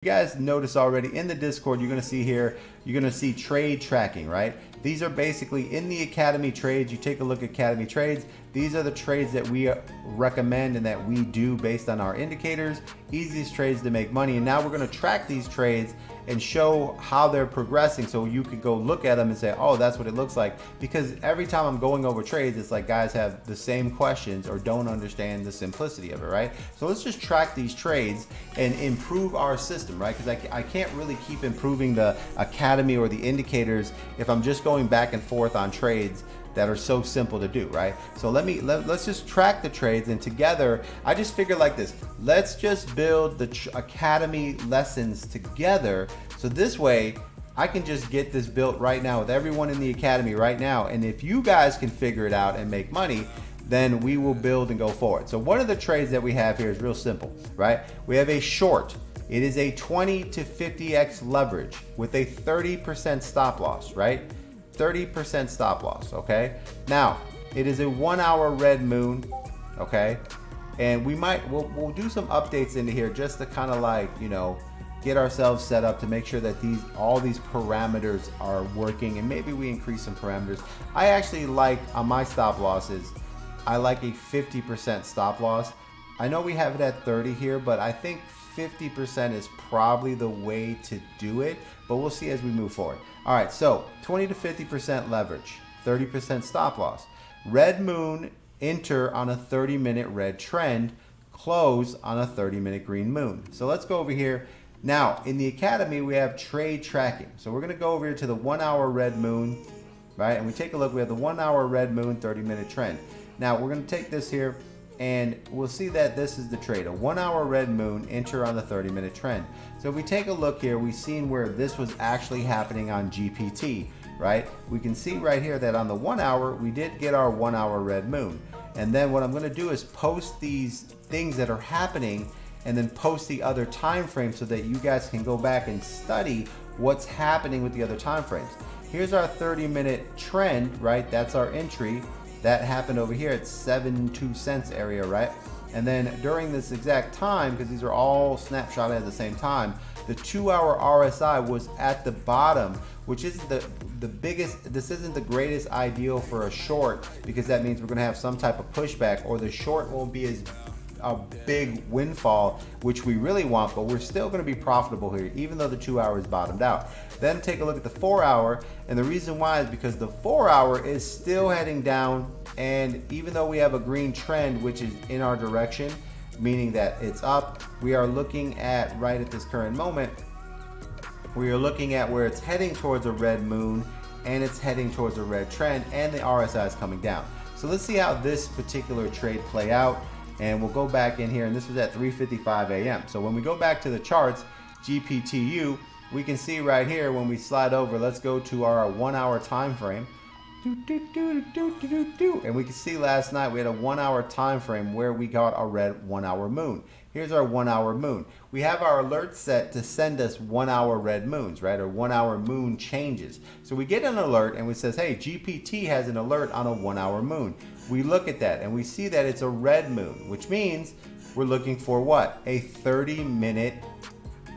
You guys notice already in the Discord, you're going to see here, you're going to see trade tracking, right? These are basically in the Academy trades. You take a look at Academy trades. These are the trades that we recommend and that we do based on our indicators. Easiest trades to make money. And now we're going to track these trades and show how they're progressing, so you could go look at them and say, oh, that's what it looks like. Because every time I'm going over trades, it's like guys have the same questions or don't understand the simplicity of it, right? So let's just track these trades and improve our system, right? Because I can't really keep improving the Academy or the indicators if I'm just going back and forth on trades that are so simple to do, right? So let's just track the trades, and together, I just figured like this, let's just build the Academy lessons together. So this way I can just get this built right now with everyone in the Academy right now. And if you guys can figure it out and make money, then we will build and go forward. So one of the trades that we have here is real simple, right? We have a short. It is a 20 to 50x leverage with a 30% stop loss, right? 30% stop loss, okay? Now, it is a 1 hour red moon, okay? And we'll do some updates into here just to kind of like, you know, get ourselves set up to make sure that all these parameters are working, and maybe we increase some parameters. I actually like, on my stop losses, I like a 50% stop loss. I know we have it at 30 here, but I think 50% is probably the way to do it, but we'll see as we move forward. All right, so 20 to 50% leverage, 30% stop loss. Red moon, enter on a 30-minute red trend, close on a 30-minute green moon. So let's go over here. Now, in the Academy, we have trade tracking. So we're gonna go over here to the 1 hour red moon, right? And we take a look, we have the 1 hour red moon, 30-minute trend. Now, we're gonna take this here, and we'll see that this is the trade, a 1 hour red moon, enter on the 30-minute trend. So if we take a look here, we've seen where this was actually happening on GPT, right? We can see right here that on the 1 hour, we did get our 1 hour red moon. And then what I'm gonna do is post these things that are happening and then post the other time frames so that you guys can go back and study what's happening with the other time frames. Here's our 30-minute trend, right? That's our entry. That happened over here at 72 cents area, right? And then during this exact time, because these are all snapshotted at the same time, the 2 hour RSI was at the bottom, which is the biggest. This isn't the greatest ideal for a short, because that means we're gonna have some type of pushback, or the short won't be as a big windfall, which we really want, but we're still going to be profitable here, even though the 2 hours bottomed out. Then take a look at the 4 hour, and the reason why is because the 4 hour is still heading down, and even though we have a green trend, which is in our direction, meaning that it's up, we are looking at, right at this current moment, we are looking at where it's heading towards a red moon, and it's heading towards a red trend, and the RSI is coming down. So let's see how this particular trade play out. And we'll go back in here, and this was at 3:55 a.m. So when we go back to the charts, GPTU, we can see right here when we slide over, let's go to our 1 hour time frame. And we can see last night we had a 1 hour time frame where we got a red 1 hour moon. Here's our 1 hour moon. We have our alert set to send us 1 hour red moons, right? Or 1 hour moon changes. So we get an alert and it says, hey, GPT has an alert on a 1 hour moon. We look at that and we see that it's a red moon, which means we're looking for what? A 30-minute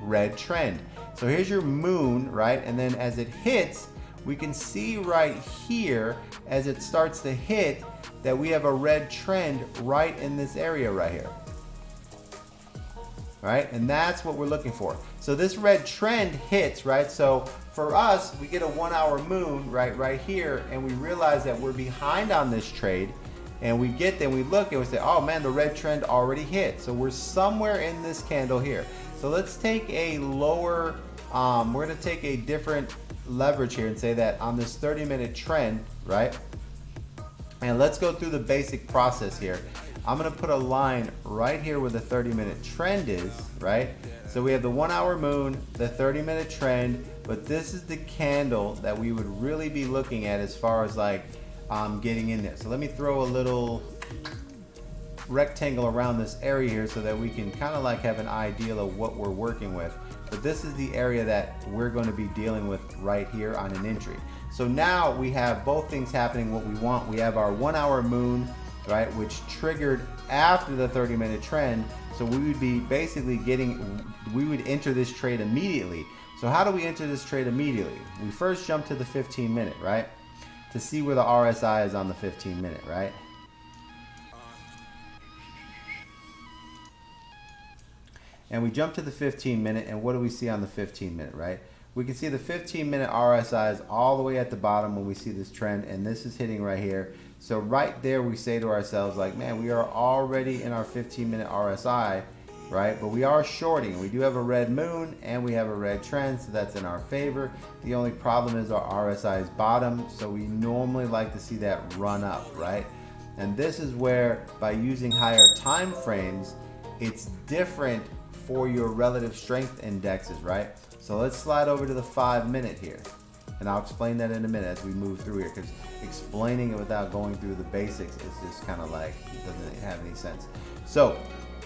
red trend. So here's your moon, right? And then as it hits, we can see right here, as it starts to hit, that we have a red trend right in this area right here. Right? And that's what we're looking for. So this red trend hits, right? So for us, we get a 1 hour moon right here, and we realize that we're behind on this trade, and we get there, we look and we say, oh man, the red trend already hit. So we're somewhere in this candle here. So let's take a lower, we're gonna take a different leverage here and say that on this 30-minute trend, right? And let's go through the basic process here. I'm gonna put a line right here where the 30-minute trend is, right? So we have the 1 hour moon, the 30-minute trend, but this is the candle that we would really be looking at as far as like getting in there. So let me throw a little rectangle around this area here so that we can kind of like have an idea of what we're working with. But this is the area that we're going to be dealing with right here on an entry. So now we have both things happening what we want. We have our 1 hour moon, right, which triggered after the 30-minute trend, So we would be basically we would enter this trade immediately. So how do we enter this trade immediately? We first jump to the 15 minute, right? To see where the RSI is on the 15 minute, right? And we jump to the 15 minute, and what do we see on the 15 minute, right? We can see the 15 minute RSI is all the way at the bottom when we see this trend, and this is hitting right here. So right there we say to ourselves like, man, we are already in our 15 minute RSI, right? But we are shorting. We do have a red moon and we have a red trend, so that's in our favor. The only problem is our RSI is bottom, so we normally like to see that run up, right? And this is where, by using higher time frames, it's different for your relative strength indexes, right? So let's slide over to the 5 minute here, and I'll explain that in a minute as we move through here, because explaining it without going through the basics is just kind of like, doesn't have any sense. So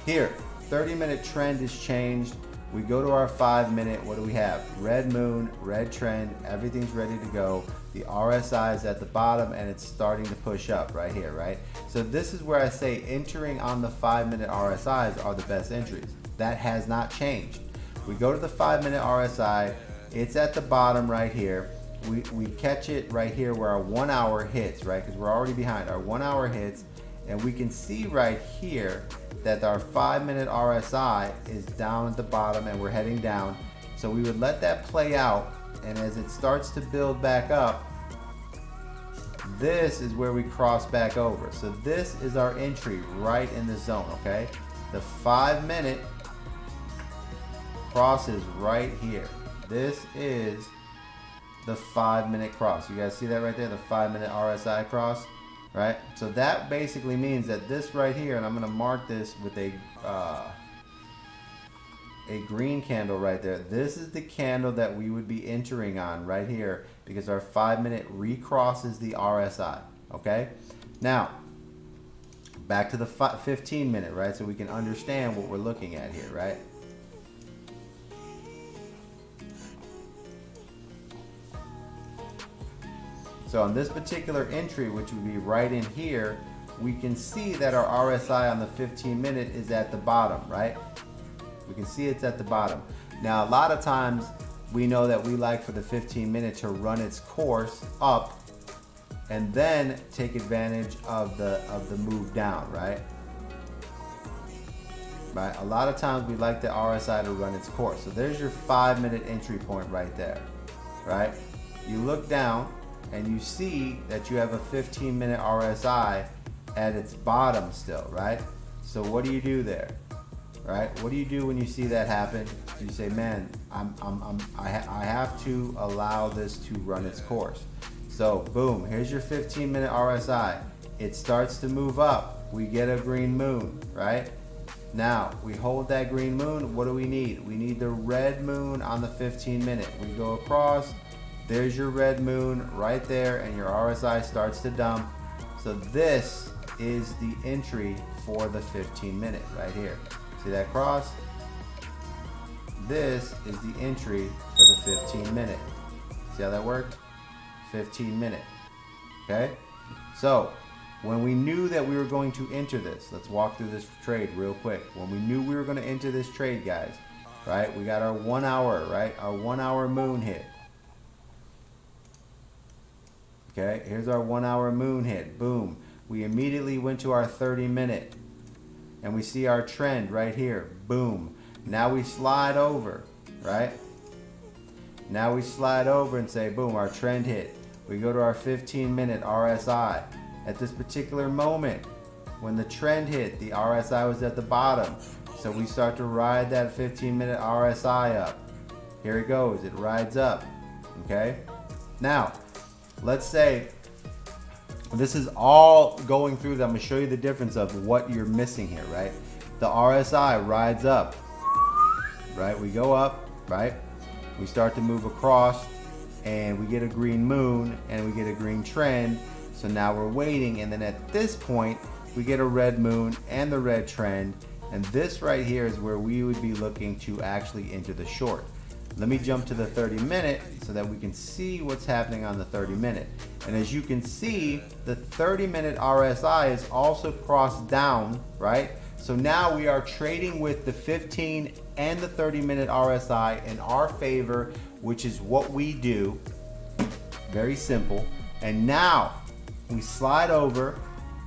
here, 30-minute trend is changed. We go to our 5 minute, what do we have? Red moon, red trend, everything's ready to go. The RSI is at the bottom and it's starting to push up right here, right? So this is where I say entering on the 5 minute RSIs are the best entries. That has not changed. We go to the 5 minute RSI, it's at the bottom right here. We catch it right here where our 1 hour hits, right? Because we're already behind. Our 1 hour hits, and we can see right here that our 5 minute RSI is down at the bottom and we're heading down. So we would let that play out, and as it starts to build back up, this is where we cross back over. So this is our entry right in the zone, okay? The 5 minute crosses right here. This is the 5 minute cross. You guys see that right there, the 5 minute RSI cross, right? So that basically means that this right here, and I'm going to mark this with a green candle right there. This is the candle that we would be entering on right here, because our 5 minute recrosses the RSI, okay? Now, back to the 15 minute, right? So we can understand what we're looking at here, right? So on this particular entry, which would be right in here, we can see that our RSI on the 15 minute is at the bottom, right? We can see it's at the bottom. Now, a lot of times we know that we like for the 15 minute to run its course up and then take advantage of the move down, right? Right? A lot of times we like the RSI to run its course. So there's your 5 minute entry point right there, right? You look down and you see that you have a 15 minute RSI at its bottom still, right? So what do you do there, right? What do you do when you see that happen? You say, man, I have to allow this to run its course. So boom, here's your 15 minute RSI. It starts to move up. We get a green moon, right? Now we hold that green moon. What do we need? We need the red moon on the 15 minute. We go across. There's your red moon right there, and your RSI starts to dump. So this is the entry for the 15 minute right here. See that cross? This is the entry for the 15 minute. See how that worked? 15 minute. Okay? So when we knew that we were going to enter this, let's walk through this trade real quick. When we knew we were going to enter this trade, guys, right? We got our 1 hour, right? Our 1 hour moon hit. Okay, here's our 1 hour moon hit. Boom. We immediately went to our 30 minute and we see our trend right here. Boom. Now we slide over, right? Now we slide over and say, boom, our trend hit. We go to our 15 minute RSI. At this particular moment, when the trend hit, the RSI was at the bottom. So we start to ride that 15 minute RSI up. Here it goes, it rides up, okay? Now, let's say this is all going through. I'm going to show you the difference of what you're missing here, right? The RSI rides up, right? We go up, right? We start to move across and we get a green moon and we get a green trend. So now we're waiting, and then at this point we get a red moon and the red trend, and this right here is where we would be looking to actually enter the short. Let me jump to the 30 minute so that we can see what's happening on the 30 minute. And as you can see, the 30 minute RSI is also crossed down, right? So now we are trading with the 15 and the 30-minute RSI in our favor, which is what we do. Very simple. And now we slide over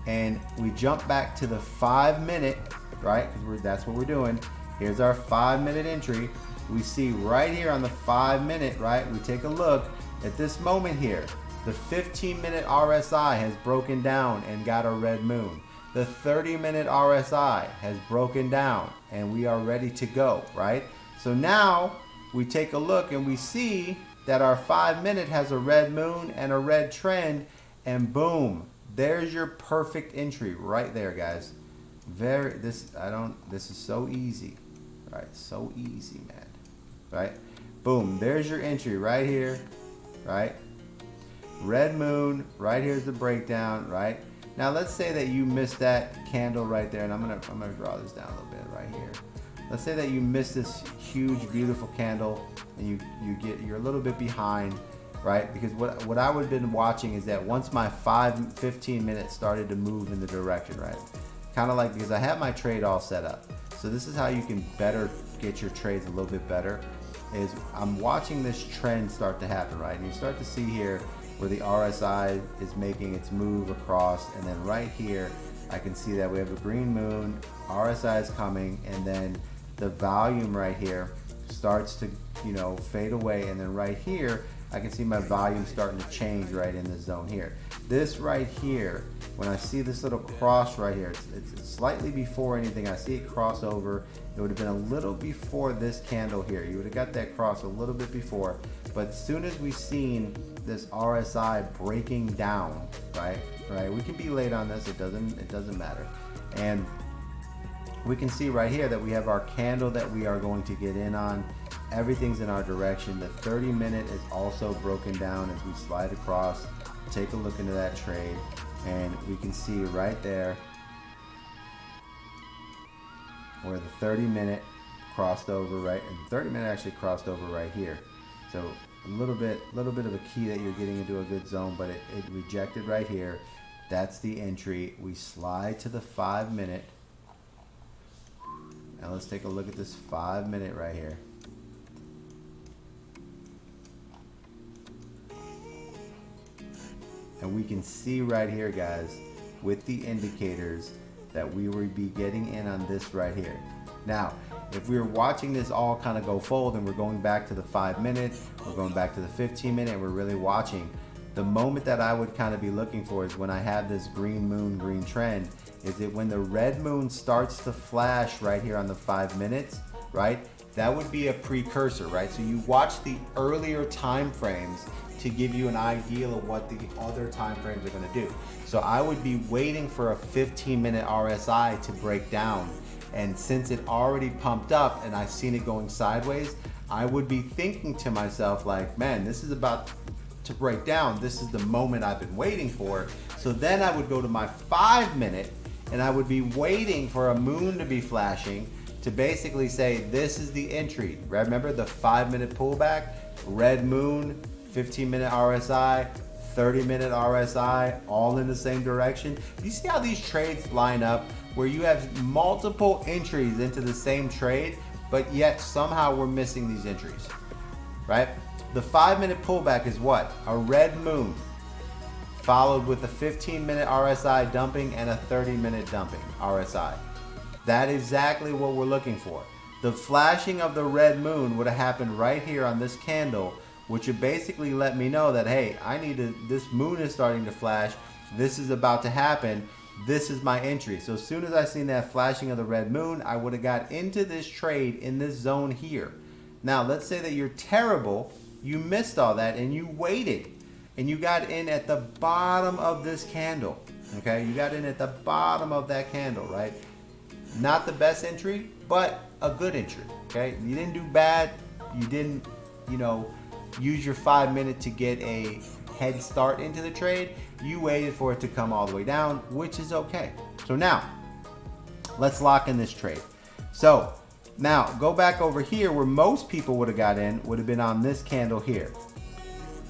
and we jump back to the 5-minute, right? Because that's what we're doing. Here's our 5-minute entry. We see right here on the 5-minute, right? We take a look at this moment here. The 15-minute RSI has broken down and got a red moon. The 30-minute RSI has broken down and we are ready to go, right? So now we take a look and we see that our 5-minute has a red moon and a red trend, and boom, there's your perfect entry right there, guys. This is so easy, right? So easy, man, right? Boom, there's your entry right here, right? Red moon, right here's the breakdown, right? Now let's say that you missed that candle right there, and I'm gonna draw this down a little bit right here. Let's say that you missed this huge, beautiful candle, and you're a little bit behind, right? Because what I would have been watching is that once my 15 minutes started to move in the direction, right? Kind of like, because I have my trade all set up. So this is how you can better get your trades a little bit better, is I'm watching this trend start to happen, right? And you start to see here where the RSI is making its move across, and then right here I can see that we have a green moon, RSI is coming, and then the volume right here starts to, you know, fade away, and then right here I can see my volume starting to change right in this zone here. This right here, when I see this little cross right here, it's slightly before anything. I see it cross over. It would have been a little before this candle here. You would have got that cross a little bit before, but as soon as we seen this RSI breaking down, right? We can be late on this. It doesn't matter, and we can see right here that we have our candle that we are going to get in on. Everything's in our direction. The 30-minute is also broken down as we slide across. Take a look into that trade, and we can see right there where the 30-minute crossed over, right? And the 30-minute actually crossed over right here. So a little bit of a key that you're getting into a good zone, but it rejected right here. That's the entry. We slide to the 5-minute. Now let's take a look at this 5-minute right here. And we can see right here, guys, with the indicators that we will be getting in on this right here. Now, if we were watching this all kind of go fold and we're going back to the 5-minute, we're going back to the 15-minute, and we're really watching, the moment that I would kind of be looking for is when I have this green moon, green trend, is it when the red moon starts to flash right here on the 5 minutes, right? That would be a precursor, right? So you watch the earlier time frames to give you an idea of what the other time frames are going to do. So I would be waiting for a 15-minute RSI to break down, and since it already pumped up and I've seen it going sideways, I would be thinking to myself like, man, this is about to break down. This is the moment I've been waiting for. So then I would go to my 5-minute and I would be waiting for a moon to be flashing to basically say this is the entry. Remember the 5-minute pullback, red moon, 15-minute RSI, 30-minute RSI, all in the same direction. You see how these trades line up where you have multiple entries into the same trade, but yet somehow we're missing these entries, right? The 5-minute pullback is what? A red moon followed with a 15-minute RSI dumping and a 30-minute dumping RSI. That's exactly what we're looking for. The flashing of the red moon would have happened right here on this candle, which would basically let me know that, hey, this moon is starting to flash. This is about to happen. This is my entry. So as soon as I seen that flashing of the red moon, I would have got into this trade in this zone here. Now, let's say that you're terrible. You missed all that and you waited and you got in at the bottom of this candle. Okay, you got in at the bottom of that candle, right? Not the best entry, but a good entry. Okay, you didn't do bad. You didn't, use your 5-minute to get a head start into the trade. You waited for it to come all the way down, which is okay. So now, let's lock in this trade. So now go back over here where most people would have got in, would have been on this candle here,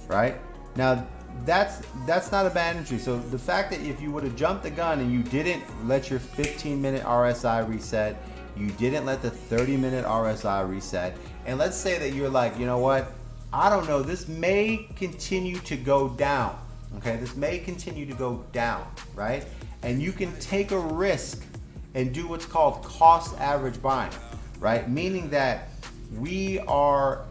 right? Now that's not a bad entry. So the fact that if you would have jumped the gun and you didn't let your 15-minute RSI reset, you didn't let the 30-minute RSI reset, and let's say that you're like, you know what, I don't know, this may continue to go down. Okay, this may continue to go down, right? And you can take a risk and do what's called cost average buying, right? Meaning that we are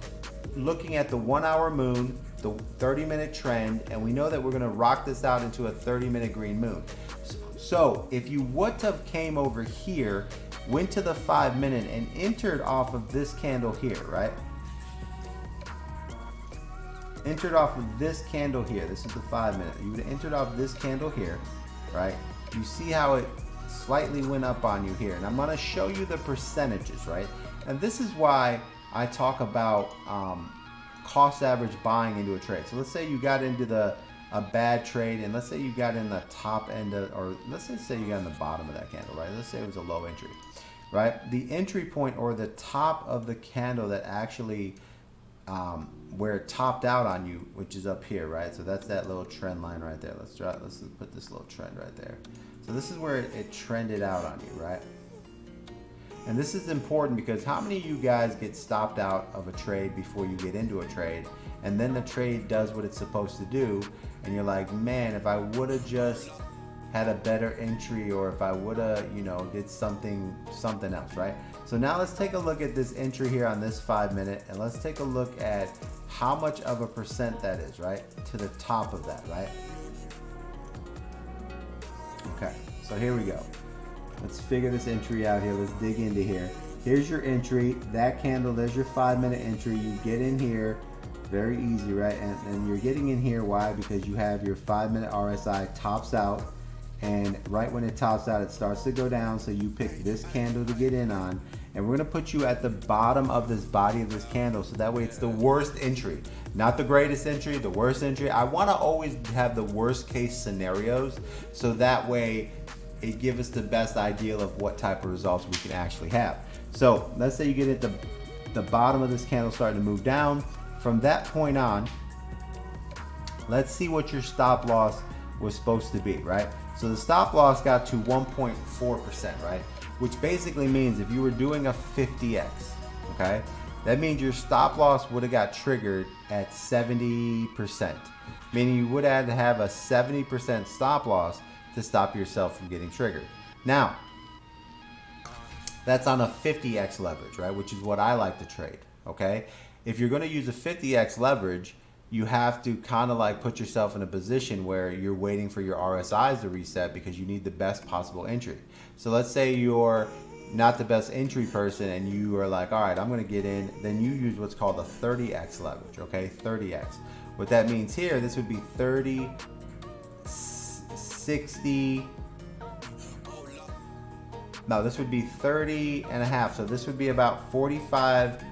looking at the 1 hour moon, the 30-minute trend, and we know that we're gonna rock this out into a 30-minute green moon. So if you would have came over here, went to the 5-minute and entered off of this candle here, right? Entered off of this candle here. This is the 5-minute. You would have entered off this candle here, right? You see how it slightly went up on you here. And I'm going to show you the percentages, right? And this is why I talk about cost average buying into a trade. So let's say you got into a bad trade, and let's say you got in the top end of, or let's say you got in the bottom of that candle, right? Let's say it was a low entry, right? The entry point or the top of the candle that actually where it topped out on you, which is up here, right? So that's that little trend line right there. Let's put this little trend right there. So this is where it trended out on you, right? And this is important because how many of you guys get stopped out of a trade before you get into a trade, and then the trade does what it's supposed to do, and you're like, man, if I would have just had a better entry, or if I would have, you know, did something else, right? So now let's take a look at this entry here on this 5-minute, and let's take a look at how much of a percent that is, right? To the top of that, right? Okay, so here we go. Let's figure this entry out here. Let's dig into here. Here's your entry, that candle, there's your 5-minute entry. You get in here, very easy, right? And you're getting in here, why? Because you have your 5-minute RSI tops out, and right when it tops out, it starts to go down, so you pick this candle to get in on, and we're gonna put you at the bottom of this body of this candle, so that way it's the worst entry. Not the greatest entry, the worst entry. I wanna always have the worst case scenarios, so that way it gives us the best idea of what type of results we can actually have. So let's say you get at the bottom of this candle starting to move down. From that point on, let's see what your stop loss was supposed to be, right? So the stop loss got to 1.4%, right? Which basically means if you were doing a 50x, okay, that means your stop loss would have got triggered at 70%, meaning you would have had to have a 70% stop loss to stop yourself from getting triggered. Now, that's on a 50x leverage, right? Which is what I like to trade, okay? If you're gonna use a 50x leverage, you have to kind of like put yourself in a position where you're waiting for your RSIs to reset because you need the best possible entry. So let's say you're not the best entry person and you are like, all right, I'm gonna get in, then you use what's called a 30x leverage, okay? 30x. What that means here, this would be 30, 60, no, this would be 30 and a half. So this would be about 45,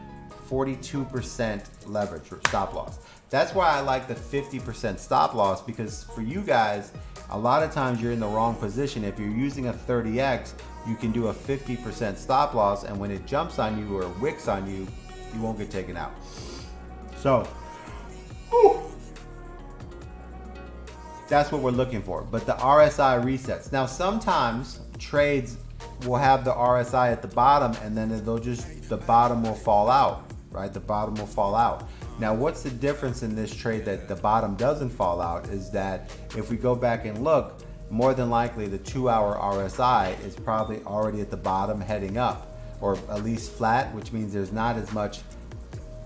42% leverage or stop loss. That's why I like the 50% stop loss, because for you guys, a lot of times you're in the wrong position. If you're using a 30x, you can do a 50% stop loss, and when it jumps on you or wicks on you, you won't get taken out. So, whew, that's what we're looking for. But the RSI resets. Now, sometimes trades will have the RSI at the bottom, and then they'll just, the bottom will fall out, right? The bottom will fall out. Now, what's the difference in this trade that the bottom doesn't fall out is that if we go back and look, more than likely the 2-hour RSI is probably already at the bottom heading up, or at least flat, which means there's not as much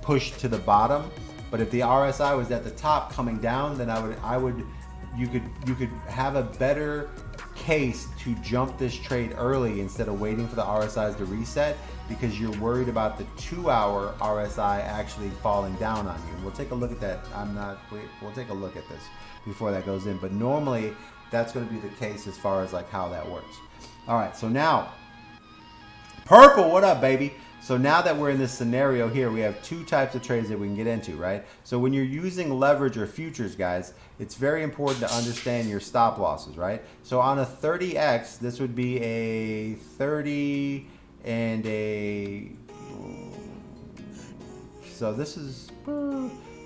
push to the bottom. But if the RSI was at the top coming down, then you could have a better case to jump this trade early instead of waiting for the RSIs to reset, because you're worried about the 2-hour RSI actually falling down on you. We'll take a look at that. We'll take a look at this before that goes in, but normally that's going to be the case as far as like how that works. All right, so now purple, what up, baby? So now that we're in this scenario here, we have two types of trades that we can get into, right? So when you're using leverage or futures, guys, it's very important to understand your stop losses, right? So on a 30x, this would be a 30 and a, so this is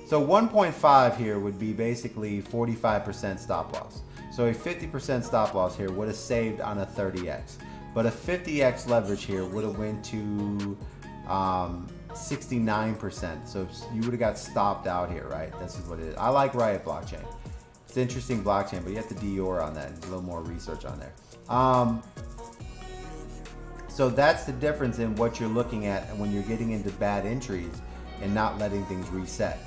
So 1.5 here would be basically 45% stop loss. So a 50% stop loss here would have saved on a 30x. But a 50x leverage here would have went to 69%. So you would have got stopped out here, right? This is what it is. I like Riot blockchain. It's an interesting blockchain, but you have to Dior on that. There's a little more research on there. So that's the difference in what you're looking at when you're getting into bad entries and not letting things reset.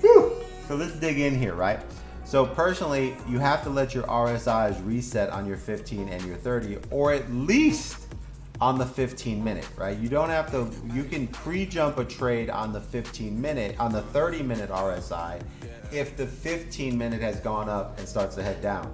Whew. So let's dig in here, right? So personally, you have to let your RSIs reset on your 15 and your 30, or at least on the 15 minute, right? You don't have to, you can pre-jump a trade on the 15 minute, on the 30 minute RSI if the 15 minute has gone up and starts to head down.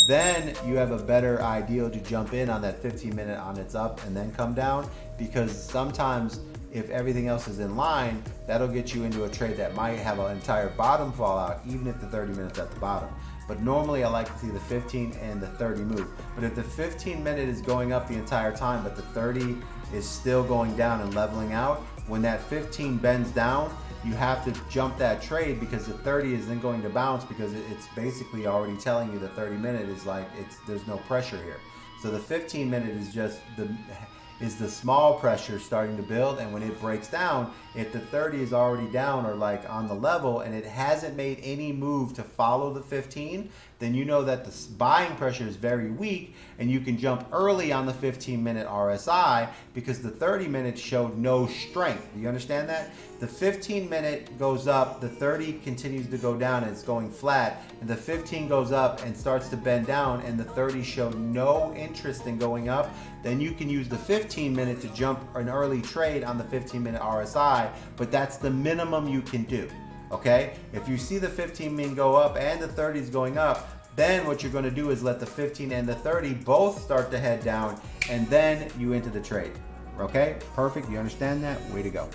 Then you have a better idea to jump in on that 15 minute on its up and then come down, because sometimes if everything else is in line, that'll get you into a trade that might have an entire bottom fallout, even if the 30 minutes at the bottom. But normally I like to see the 15 and the 30 move. But if the 15 minute is going up the entire time, but the 30 is still going down and leveling out, when that 15 bends down, you have to jump that trade, because the 30 is then going to bounce, because it's basically already telling you the 30 minute is like, there's no pressure here. So the 15 minute is just the small pressure starting to build, and when it breaks down, if the 30 is already down or like on the level and it hasn't made any move to follow the 15, then you know that the buying pressure is very weak, and you can jump early on the 15 minute RSI because the 30 minutes showed no strength. Do you understand that? The 15 minute goes up, the 30 continues to go down and it's going flat, and the 15 goes up and starts to bend down and the 30 showed no interest in going up. Then you can use the 15 minute to jump an early trade on the 15 minute RSI, but that's the minimum you can do. Okay, if you see the 15 minute go up and the 30 is going up, then what you're going to do is let the 15 and the 30 both start to head down, and then you enter the trade. Okay, perfect. You understand that? Way to go.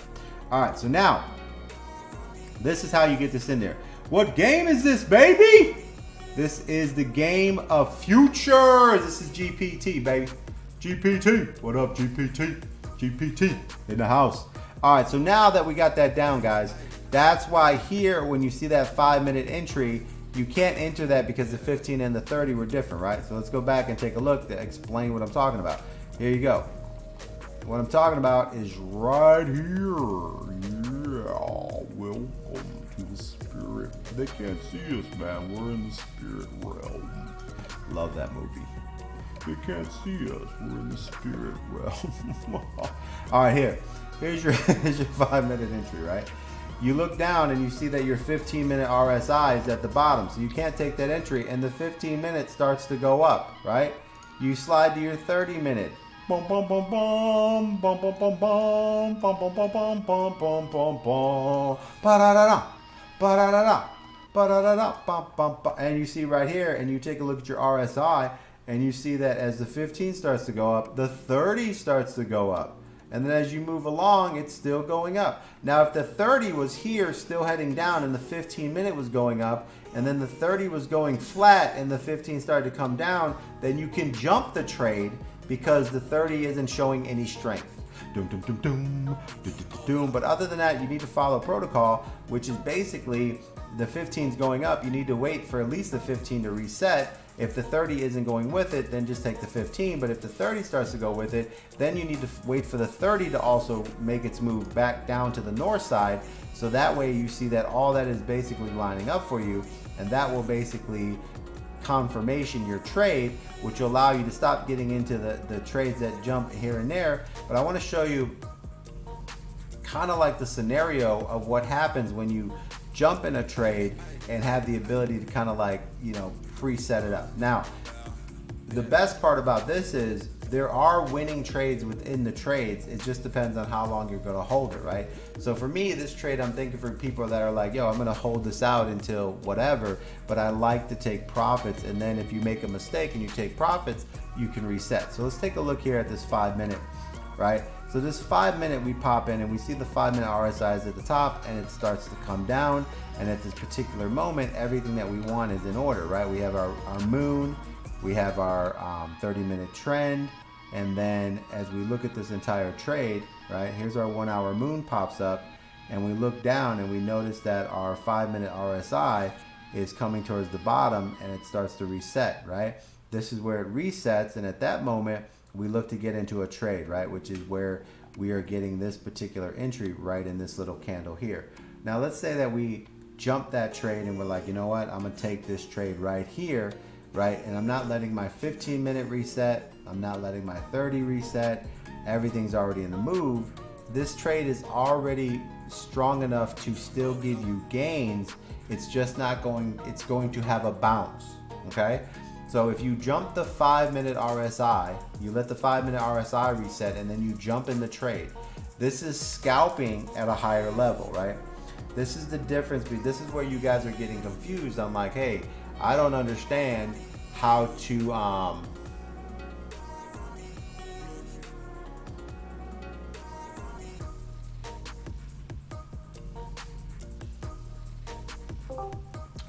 All right, so now this is how you get this in there. What game is this, baby? This is the game of futures. This is GPT, baby. GPT. What up, GPT? GPT in the house. All right, so now that we got that down, guys, that's why here, when you see that 5 minute entry, you can't enter that because the 15 and the 30 were different, right? So let's go back and take a look to explain what I'm talking about. Here you go. What I'm talking about is right here. Yeah, welcome to the spirit. They can't see us, man. We're in the spirit realm. Love that movie. They can't see us. We're in the spirit realm. All right, here's your 5 minute entry, right? You look down and you see that your 15 minute RSI is at the bottom, so you can't take that entry, and the 15 minute starts to go up, right? You slide to your 30 minute. Bum bum bum bum bum bum bum bum bum bum bum bum bum bum bum bum ba da da da ba da da da ba da da da bum bum bum, and you see right here, and you take a look at your RSI, and you see that as the 15 starts to go up, the 30 starts to go up. And then as you move along, it's still going up. Now, if the 30 was here still heading down and the 15 minute was going up, and then the 30 was going flat and the 15 started to come down, then you can jump the trade because the 30 isn't showing any strength. Doom, doom, doom, doom, doom, doom, doom. But other than that, you need to follow protocol, which is basically the 15 is going up. You need to wait for at least the 15 to reset. If the 30 isn't going with it, then just take the 15. But if the 30 starts to go with it, then you need to wait for the 30 to also make its move back down to the north side. So that way you see that all that is basically lining up for you, and that will basically confirmation your trade, which will allow you to stop getting into the trades that jump here and there. But I want to show you kind of like the scenario of what happens when you jump in a trade and have the ability to kind of like, you know, preset it up. Now, the best part about this is there are winning trades within the trades. It just depends on how long you're going to hold it, right? So for me, this trade, I'm thinking for people that are like, yo, I'm going to hold this out until whatever, but I like to take profits. And then if you make a mistake and you take profits, you can reset. So let's take a look here at this 5 minute, right? So this 5 minute, we pop in and we see the 5 minute RSI is at the top and it starts to come down. And at this particular moment, everything that we want is in order, right? We have our moon, we have our 30 minute trend. And then as we look at this entire trade, right, here's our 1 hour moon pops up. and we look down and we notice that our 5-minute RSI is coming towards the bottom and it starts to reset, right? This is where it resets, and at that moment we look to get into a trade, right? Which is where we are getting this particular entry right in this little candle here. Now let's say that we jump that trade and we're like, you know what, I'm gonna take this trade right here, right? And I'm not letting my 15-minute reset, I'm not letting my 30 reset, everything's already in the move. This trade is already strong enough to still give you gains. It's just not going, it's going to have a bounce, okay? So if you jump the 5-minute RSI, you let the 5-minute RSI reset and then you jump in the trade. This is scalping at a higher level, right? This is the difference. This is where you guys are getting confused. I'm like, hey, I don't understand how to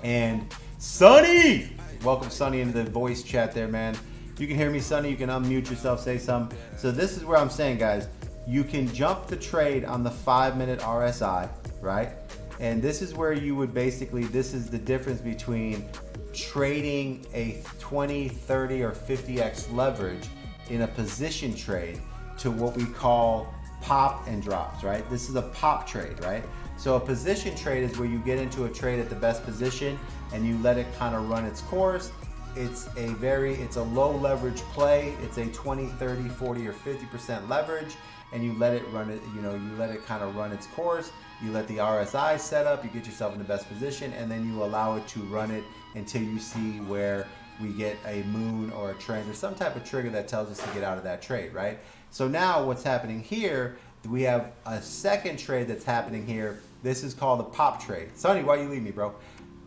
and Sonny, welcome Sonny into the voice chat there, man. If you can hear me, Sonny, you can unmute yourself, say something. So this is where I'm saying, guys, you can jump the trade on the 5-minute RSI, right? And this is where you would basically, this is the difference between trading a 20, 30, or 50x leverage in a position trade to what we call pop and drops, right? This is a pop trade, right? So a position trade is where you get into a trade at the best position and you let it kind of run its course. It's a low leverage play. It's a 20, 30, 40, or 50% leverage, and you let it run it, you let it kind of run its course. You let the RSI set up, you get yourself in the best position, and then you allow it to run it until you see where we get a moon or a trend or some type of trigger that tells us to get out of that trade, right? So now what's happening here, we have a second trade that's happening here. This is called a pop trade. Sonny, why you leave me, bro?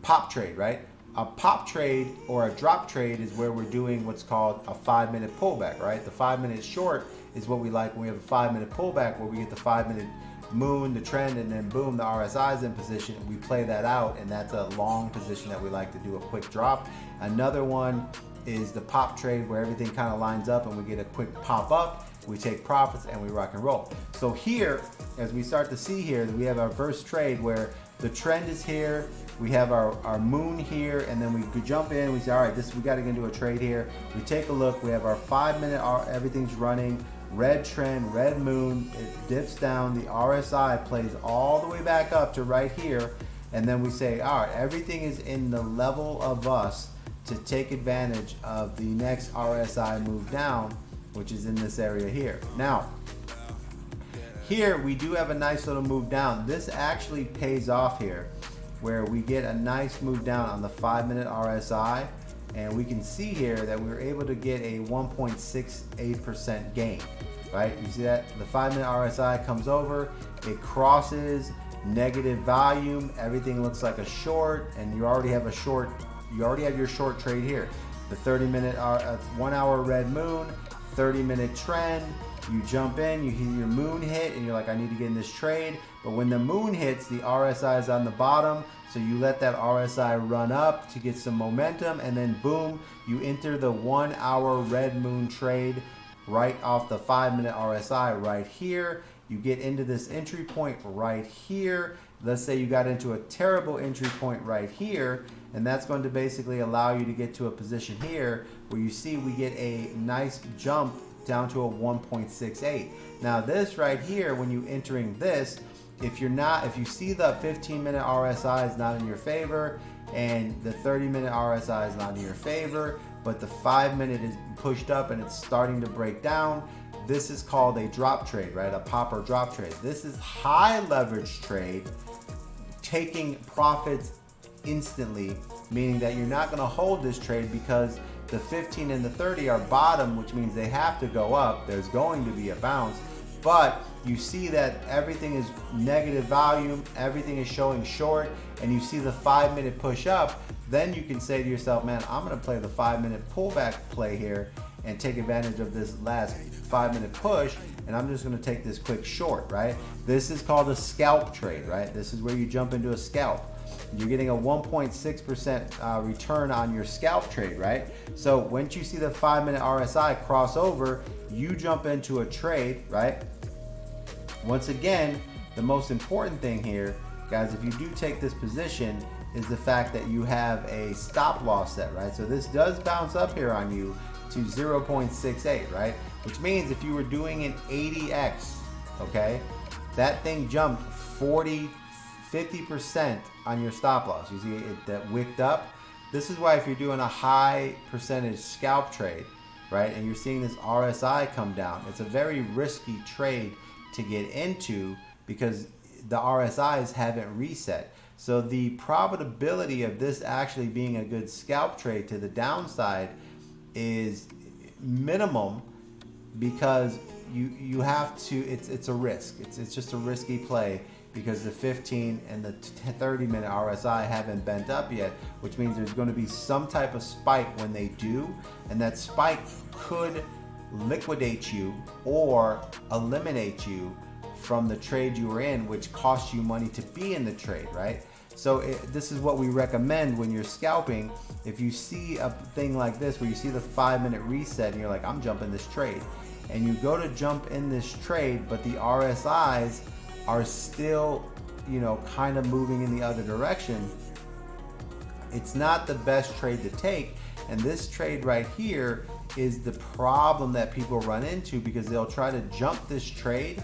Pop trade, right? A pop trade or a drop trade is where we're doing what's called a 5-minute pullback, right? The 5-minute short is what we like when we have a 5-minute pullback where we get the 5-minute moon, the trend, and then boom, the RSI is in position. We play that out, and that's a long position that we like to do a quick drop. Another one is the pop trade where everything kind of lines up and we get a quick pop up, we take profits and we rock and roll. So here, as we start to see here, we have our first trade where the trend is here, we have our moon here, and then we could jump in, we say, all right, we got to get into a trade here. We take a look, we have our 5-minute, everything's running, red trend, red moon, it dips down, the RSI plays all the way back up to right here, and then we say, all right, everything is in the level of us to take advantage of the next RSI move down, which is in this area here. Now, here we do have a nice little move down. This actually pays off here, where we get a nice move down on the 5-minute RSI, and we can see here that we were able to get a 1.68% gain, right? You see that? The 5-minute RSI comes over, it crosses negative volume, everything looks like a short, and you already have your short trade here. The 30-minute, 1 hour red moon, 30-minute trend, you jump in, you hear your moon hit, and you're like, I need to get in this trade. But when the moon hits, the RSI is on the bottom, so you let that RSI run up to get some momentum, and then boom, you enter the 1 hour red moon trade right off the 5-minute RSI right here. You get into this entry point right here. Let's say you got into a terrible entry point right here, and that's going to basically allow you to get to a position here where you see we get a nice jump down to a 1.68. Now this right here, when you entering this, if you see the 15-minute RSI is not in your favor and the 30-minute RSI is not in your favor, but the 5-minute is pushed up and it's starting to break down, this is called a drop trade, right? A pop or drop trade. This is high leverage trade, taking profits instantly, meaning that you're not going to hold this trade because the 15 and the 30 are bottom, which means they have to go up. There's going to be a bounce, but you see that everything is negative volume, everything is showing short, and you see the 5-minute push up, then you can say to yourself, man, I'm going to play the 5-minute pullback play here and take advantage of this last 5-minute push, and I'm just going to take this quick short, right? This is called a scalp trade, right? This is where you jump into a scalp. You're getting a 1.6% return on your scalp trade, right? So once you see the 5-minute RSI cross over, you jump into a trade, right? Once again, the most important thing here, guys, if you do take this position, is the fact that you have a stop loss set, right? So this does bounce up here on you to 0.68, right? Which means if you were doing an 80x, okay, that thing jumped 50% on your stop loss. You see it that wicked up. This is why if you're doing a high percentage scalp trade, right, and you're seeing this RSI come down, it's a very risky trade to get into because the RSIs haven't reset. So the probability of this actually being a good scalp trade to the downside is minimum, because you have to, it's a risk. It's just a risky play because the 15 and the 30 minute RSI haven't bent up yet, which means there's going to be some type of spike when they do, and that spike could liquidate you or eliminate you from the trade you were in, which costs you money to be in the trade, right? So this is what we recommend when you're scalping. If you see a thing like this where you see the 5-minute reset and you're like, I'm jumping this trade, and you go to jump in this trade, but the RSIs are still, you know, kind of moving in the other direction, it's not the best trade to take. And this trade right here is the problem that people run into, because they'll try to jump this trade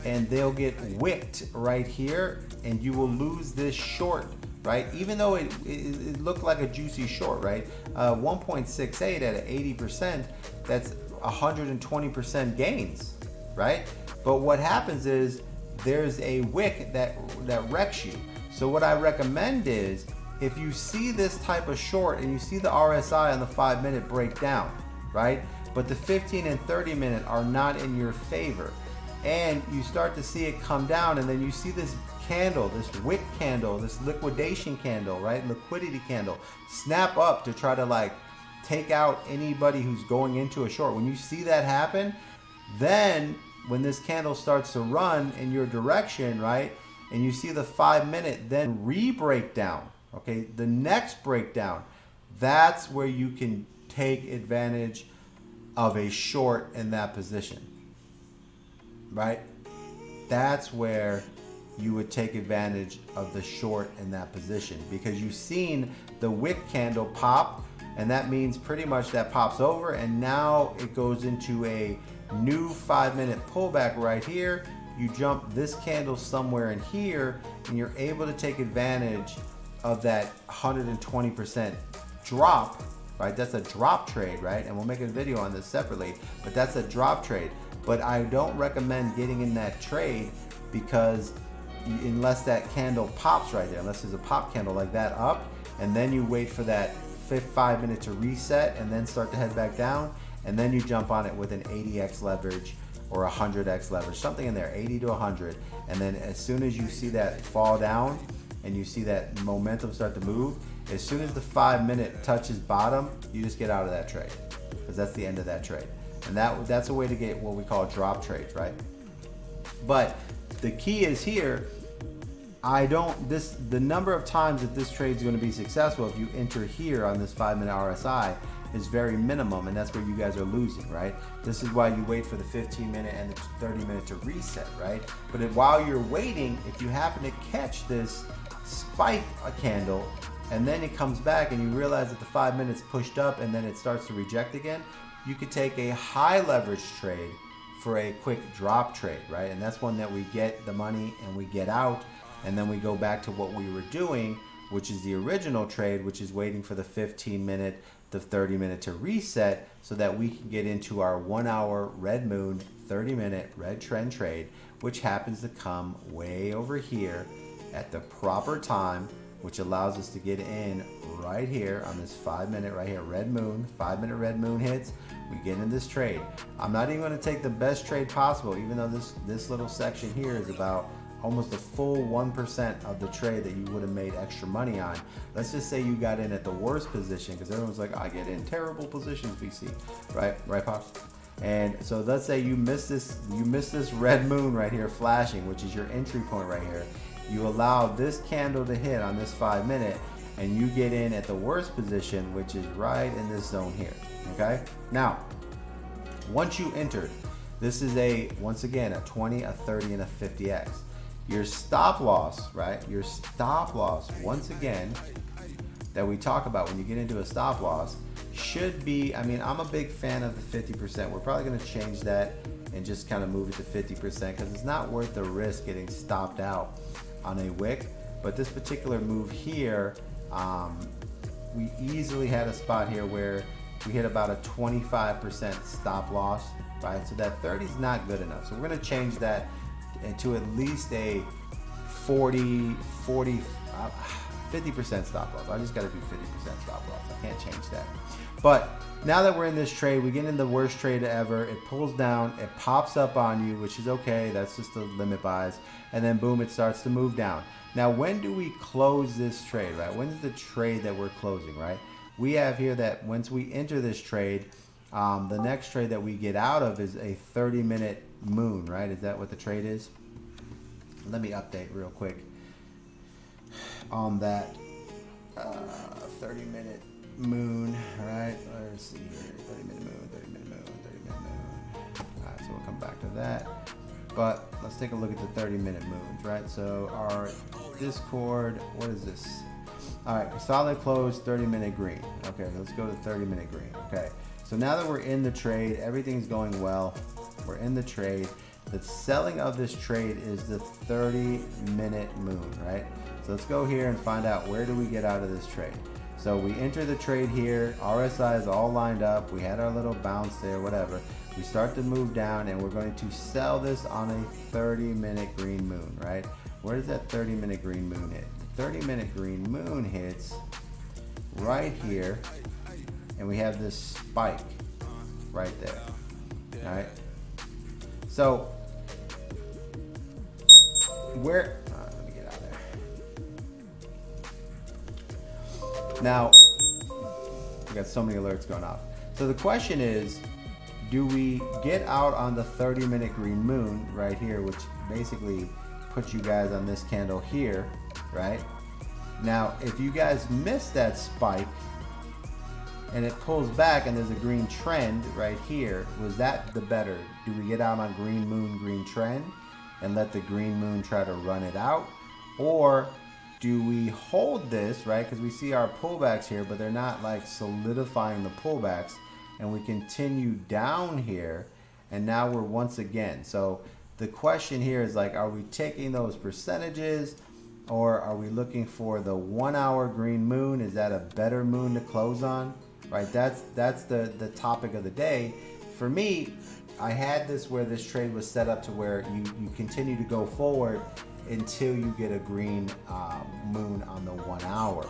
and they'll get wicked right here, and you will lose this short, right? Even though it looked like a juicy short, right? 1.68 at 80%, that's 120% gains, right? But what happens is there's a wick that wrecks you. So what I recommend is, if you see this type of short and you see the RSI on the 5-minute break down, right? But the 15 and 30 minute are not in your favor, and you start to see it come down, and then you see this candle, this wick candle, this liquidation candle, right? Liquidity candle, snap up to try to like take out anybody who's going into a short. When you see that happen, then when this candle starts to run in your direction, right, and you see the 5-minute then re-break down, okay, the next breakdown, that's where you can take advantage of a short in that position, right? That's where you would take advantage of the short in that position, because you've seen the wick candle pop, and that means pretty much that pops over, and now it goes into a new 5-minute pullback right here. You jump this candle somewhere in here, and you're able to take advantage of that 120% drop, right? That's a drop trade, right? And we'll make a video on this separately, but that's a drop trade. But I don't recommend getting in that trade, because unless that candle pops right there, unless there's a pop candle like that up, and then you wait for that 5-minute to reset and then start to head back down, and then you jump on it with an 80x leverage or 100x leverage, something in there, 80 to 100. And then as soon as you see that fall down and you see that momentum start to move, as soon as the 5-minute touches bottom, you just get out of that trade, because that's the end of that trade. And that's a way to get what we call drop trades, right? But the key is here, the number of times that this trade is going to be successful if you enter here on this 5-minute RSI is very minimum, and that's where you guys are losing, right? This is why you wait for the 15-minute and the 30-minute to reset, right? But while you're waiting, if you happen to catch this spike candle and then it comes back and you realize that the 5 minutes pushed up and then it starts to reject again, you could take a high leverage trade for a quick drop trade, right? And that's one that we get the money and we get out, and then we go back to what we were doing, which is the original trade, which is waiting for the 15-minute, the 30-minute to reset, so that we can get into our 1-hour red moon 30-minute red trend trade, which happens to come way over here at the proper time, which allows us to get in right here on this 5-minute right here, red moon, 5-minute red moon hits, we get in this trade. I'm not even going to take the best trade possible, even though this little section here is about almost a full 1% of the trade that you would have made extra money on. Let's just say you got in at the worst position, because everyone's like, I get in terrible positions, VC, right, Pops? And so let's say you miss this red moon right here flashing, which is your entry point right here. You allow this candle to hit on this 5-minute, and you get in at the worst position, which is right in this zone here, okay? Now, once you entered, this is once again, a 20, a 30, and a 50x. Your stop loss, right? Your stop loss, once again, that we talk about when you get into a stop loss should be, I mean, I'm a big fan of the 50%. We're probably going to change that and just kind of move it to 50% because it's not worth the risk getting stopped out on a wick. But this particular move here, we easily had a spot here where we hit about a 25% stop loss, right? So that 30 is not good enough. So we're going to change that to at least a 50% stop loss. I just got to do 50% stop loss. I can't change that. But now that we're in this trade, we get in the worst trade ever. It pulls down, it pops up on you, which is okay. That's just the limit buys. And then boom, it starts to move down. Now, when do we close this trade, right? When's the trade that we're closing, right? We have here that once we enter this trade, the next trade that we get out of is a 30-minute moon, right? Is that what the trade is? Let me update real quick on that 30-minute moon, right? Let's see here, 30-minute moon, 30-minute moon, 30-minute moon. All right, so we'll come back to that. But let's take a look at the 30-minute moons, right? So our Discord, what is this? All right, solid close, 30-minute green. Okay, let's go to 30-minute green. Okay, so now that we're in the trade, everything's going well. We're in the trade. The selling of this trade is the 30-minute moon, right? So let's go here and find out where do we get out of this trade. So we enter the trade here. RSI is all lined up. We had our little bounce there, whatever. We start to move down and we're going to sell this on a 30-minute green moon, right? Where does that 30-minute green moon hit? The 30-minute green moon hits right here, and we have this spike right there, all right? So let me get out of there. Now, we got so many alerts going off. So the question is, do we get out on the 30-minute green moon right here, which basically puts you guys on this candle here, right? Now, if you guys miss that spike and it pulls back and there's a green trend right here, was that the better? Do we get out on green moon, green trend and let the green moon try to run it out? Or do we hold this, right? Because we see our pullbacks here, but they're not like solidifying the pullbacks, and we continue down here, and now we're once again. So the question here is like, are we taking those percentages, or are we looking for the 1 hour green moon? Is that a better moon to close on, right? That's the topic of the day. For me, I had this where this trade was set up to where you continue to go forward until you get a green moon on the 1 hour,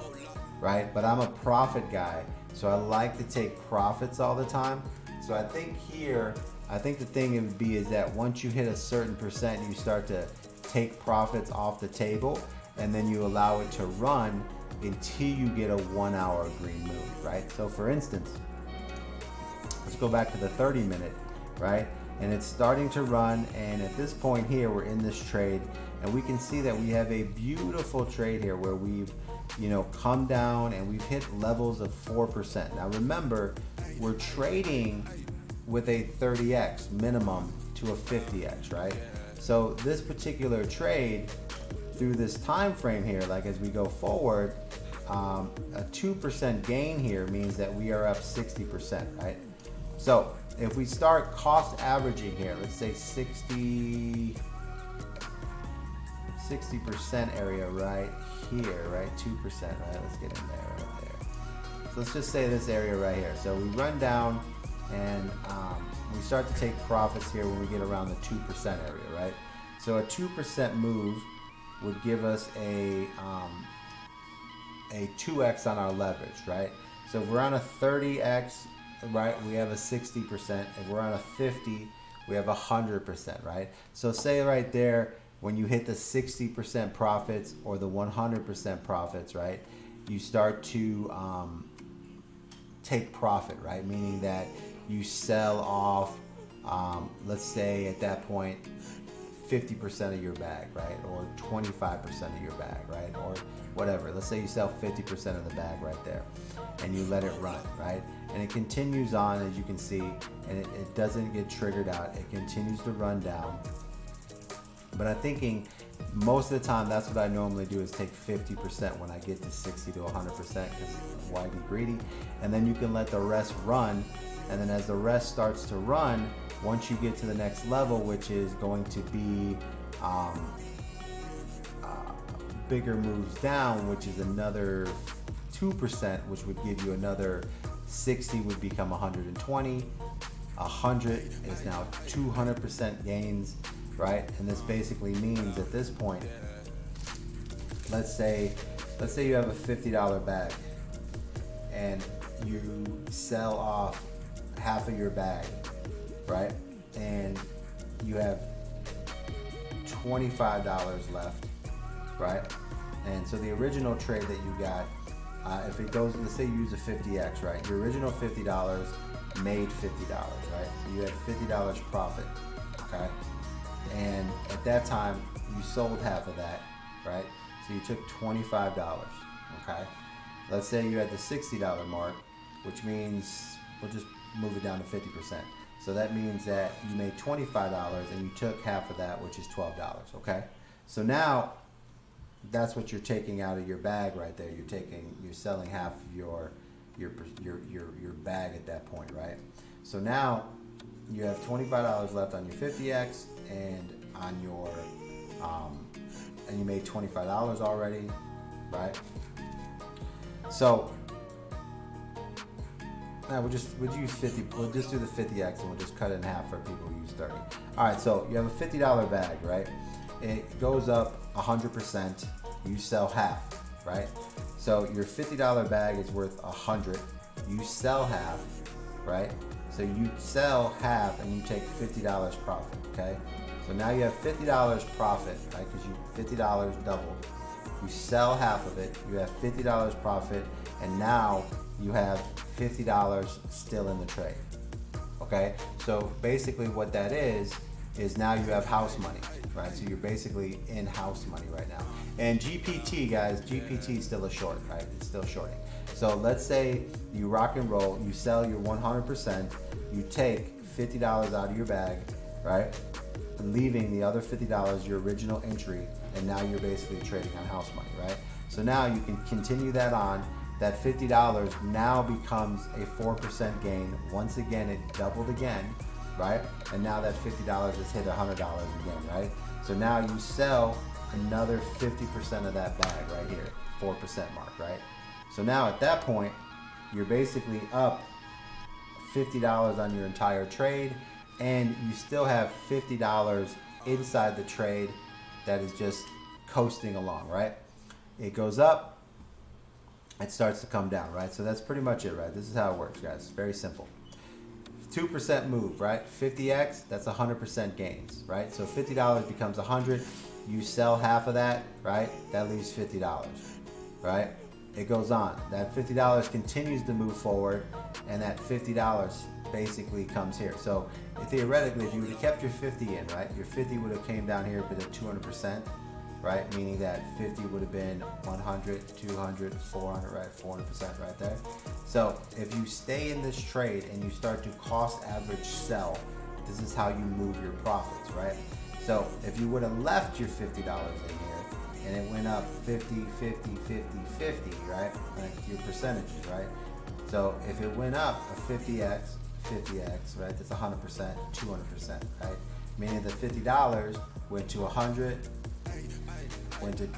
right? But I'm a profit guy, so I like to take profits all the time. So I think here, I think the thing it would be is that once you hit a certain percent, you start to take profits off the table, and then you allow it to run until you get a 1 hour green moon, right? So for instance, let's go back to the 30-minute, right? And it's starting to run, and at this point here, we're in this trade, and we can see that we have a beautiful trade here where we've, come down and we've hit levels of 4%. Now remember, we're trading with a 30x minimum to a 50x, right? So this particular trade, through this time frame here, like as we go forward, a 2% gain here means that we are up 60%, right? So if we start cost averaging here, let's say 60% area right here, right? 2%, right? Let's get in there, right there. So let's just say this area right here. So we run down and we start to take profits here when we get around the 2% area, right? So a 2% move would give us a 2x on our leverage, right? So if we're on a 30x, right, we have a 60%. If we're on a 50, we have 100%, right? So say right there, when you hit the 60% profits or the 100% profits, right, you start to take profit, right? Meaning that you sell off, let's say at that point, 50% of your bag, right? Or 25% of your bag, right? Or whatever. Let's say you sell 50% of the bag right there and you let it run, right? And it continues on, as you can see, and it doesn't get triggered out. It continues to run down. But I'm thinking Most of the time, that's what I normally do, is take 50% when I get to 60 to 100%, because why be greedy? And then you can let the rest run. And then as the rest starts to run, once you get to the next level, which is going to be bigger moves down, which is another 2%, which would give you another 60 would become 120. 100 is now 200% gains, right? And this basically means at this point, let's say you have a $50 bag and you sell off half of your bag, right? And you have $25 left, right? And so the original trade that you got, if it goes, let's say you use a 50x, right? Your original $50 made $50, right? So you had $50 profit, okay? And at that time, you sold half of that, right? So you took $25, okay? Let's say you had the $60 mark, which means, we'll just move it down to 50%. So that means that you made $25 and you took half of that, which is $12, okay? So now, that's what you're taking out of your bag right there. You're selling half of your bag at that point, right? So now you have $25 left on your 50x and on your and you made $25 already, right? So now we'll use 50. We'll just do the 50x and we'll just cut it in half for people who use 30. All right, so you have a $50 bag, right? It goes up 100%. You sell half, right? So your $50 bag is worth 100. You sell half, right? So you sell half and you take $50 profit, okay? So now you have $50 profit, right? Because you $50 doubled. You sell half of it. You have $50 profit, and now you have $50 still in the trade. Okay? So basically, what that is now you have house money, right? So you're basically in house money right now. And GPT, guys, GPT is still a short, right? It's still shorting. So let's say you rock and roll, you sell your 100%, you take $50 out of your bag, right? Leaving the other $50, your original entry, and now you're basically trading on house money, right? So now you can continue that on. That $50 now becomes a 4% gain. Once again, it doubled again, right? And now that $50 has hit $100 again, right? So now you sell another 50% of that bag right here, 4% mark, right? So now at that point, you're basically up $50 on your entire trade, and you still have $50 inside the trade that is just coasting along, right? It goes up, it starts to come down, right? So that's pretty much it, right? This is how it works, guys. It's very simple. 2% move, right? 50x, that's 100% gains, right? So $50 becomes 100. You sell half of that, right? That leaves $50, right? It goes on. That $50 continues to move forward, and that $50 basically comes here. So theoretically, if you would have kept your 50 in, right? Your 50 would have came down here, but at 200%, right? Meaning that 50 would have been 100, 200, 400, right? 400% right there. So if you stay in this trade and you start to cost average sell, this is how you move your profits, right? So if you would have left your $50 in here and it went up 50, 50, 50, 50, right? Like your percentages, right? So if it went up a 50x, right? That's 100%, 200%, right? Meaning the $50 went to 100, went to,